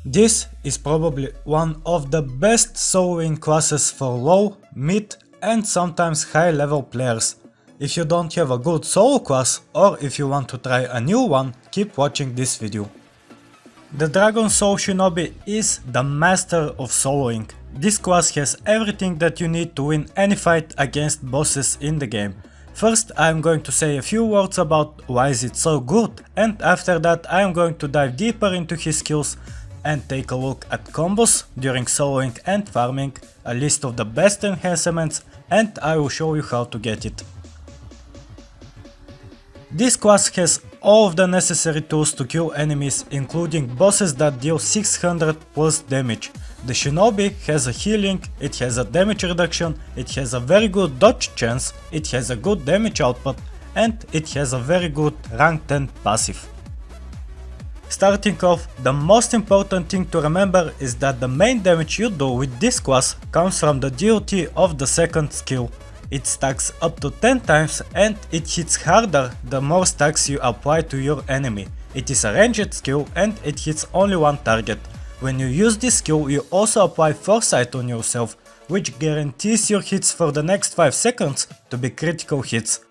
This is probably one of the best soloing classes for low, mid and sometimes high level players. If you don't have a good solo class or if you want to try a new one, keep watching this video. The DragonSoul Shinobi is the master of soloing. This class has everything that you need to win any fight against bosses in the game. First I am going to say a few words about why is it so good, and after that I am going to dive deeper into his skills and take a look at combos during soloing and farming, a list of the best enhancements, and I will show you how to get it. This class has all of the necessary tools to kill enemies, including bosses that deal 600 plus damage. The Shinobi has a healing, it has a damage reduction, it has a very good dodge chance, it has a good damage output, and it has a very good rank 10 passive. Starting off, the most important thing to remember is that the main damage you do with this class comes from the DOT of the second skill. It stacks up to 10 times and it hits harder the more stacks you apply to your enemy. It is a ranged skill and it hits only one target. When you use this skill you also apply foresight on yourself, which guarantees your hits for the next 5 seconds to be critical hits.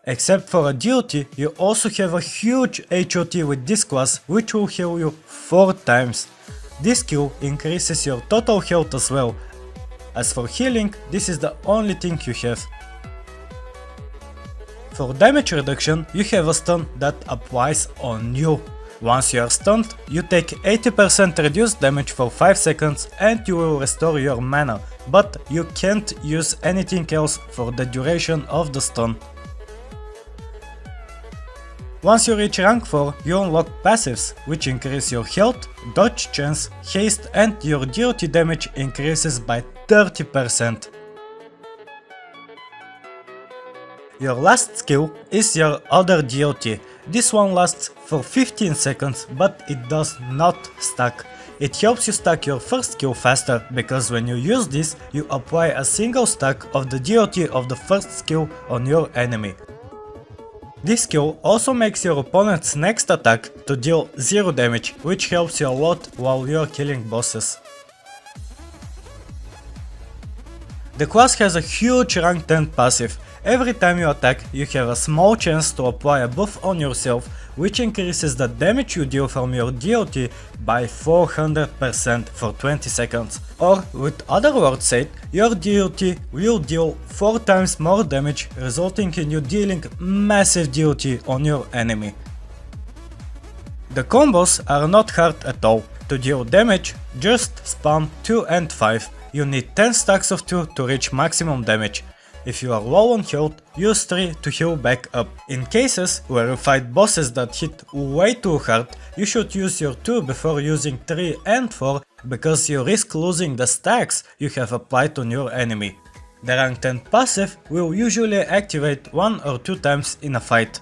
Except for a DOT, you also have a huge HOT with this class, which will heal you 4 times. This skill increases your total health as well. As for healing, this is the only thing you have. For damage reduction, you have a stun that applies on you. Once you are stunned, you take 80% reduced damage for 5 seconds and you will restore your mana, but you can't use anything else for the duration of the stun. Once you reach rank 4, you unlock passives, which increase your health, dodge chance, haste, and your DOT damage increases by 30%. Your last skill is your other DOT. This one lasts for 15 seconds, but it does not stack. It helps you stack your first skill faster, because when you use this, you apply a single stack of the DOT of the first skill on your enemy. This skill also makes your opponent's next attack to deal 0 damage, which helps you a lot while you are killing bosses. The class has a huge rank 10 passive. Every time you attack, you have a small chance to apply a buff on yourself, which increases the damage you deal from your DOT by 400% for 20 seconds. Or, with other words said, your DOT will deal 4 times more damage, resulting in you dealing massive DOT on your enemy. The combos are not hard at all. To deal damage, just spam 2 and 5. You need 10 stacks of 2 to reach maximum damage. If you are low on health, use 3 to heal back up. In cases where you fight bosses that hit way too hard, you should use your 2 before using 3 and 4, because you risk losing the stacks you have applied on your enemy. The rank 10 passive will usually activate 1 or 2 times in a fight.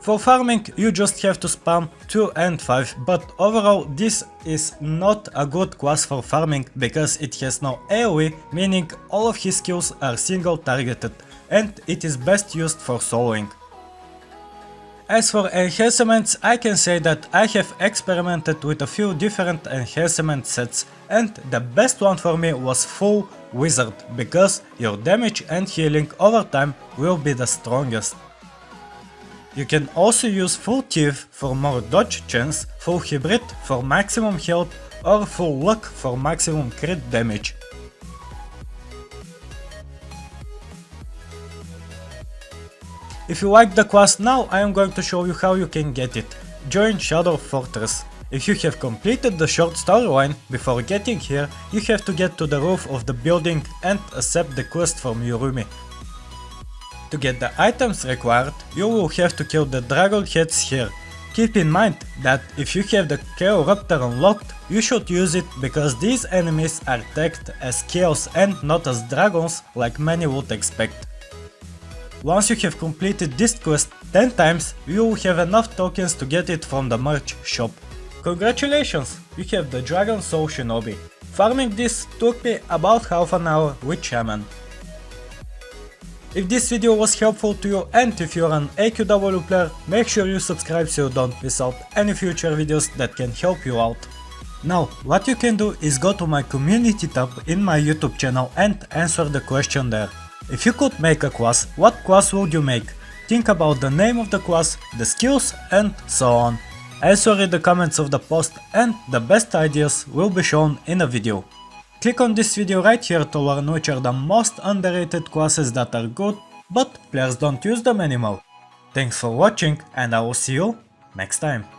For farming you just have to spam 2 and 5, but overall this is not a good class for farming because it has no AoE, meaning all of his skills are single targeted, and it is best used for soloing. As for enhancements, I can say that I have experimented with a few different enhancement sets, and the best one for me was full wizard, because your damage and healing over time will be the strongest. You can also use full thief for more dodge chance, full hybrid for maximum health, or full luck for maximum crit damage. If you like the class, now I am going to show you how you can get it. Join Shadow Fortress. If you have completed the short storyline, before getting here, you have to get to the roof of the building and accept the quest from Yurumi. To get the items required, you will have to kill the dragon heads here. Keep in mind that if you have the Chaos Raptor unlocked, you should use it because these enemies are tagged as chaos and not as dragons like many would expect. Once you have completed this quest 10 times, you will have enough tokens to get it from the merch shop. Congratulations, you have the DragonSoul Shinobi. Farming this took me about half an hour with Shaman. If this video was helpful to you and if you're an AQW player, make sure you subscribe so you don't miss out any future videos that can help you out. Now, what you can do is go to my community tab in my YouTube channel and answer the question there. If you could make a class, what class would you make? Think about the name of the class, the skills and so on. Answer in the comments of the post and the best ideas will be shown in a video. Click on this video right here to learn which are the most underrated classes that are good, but players don't use them anymore. Thanks for watching and I will see you next time.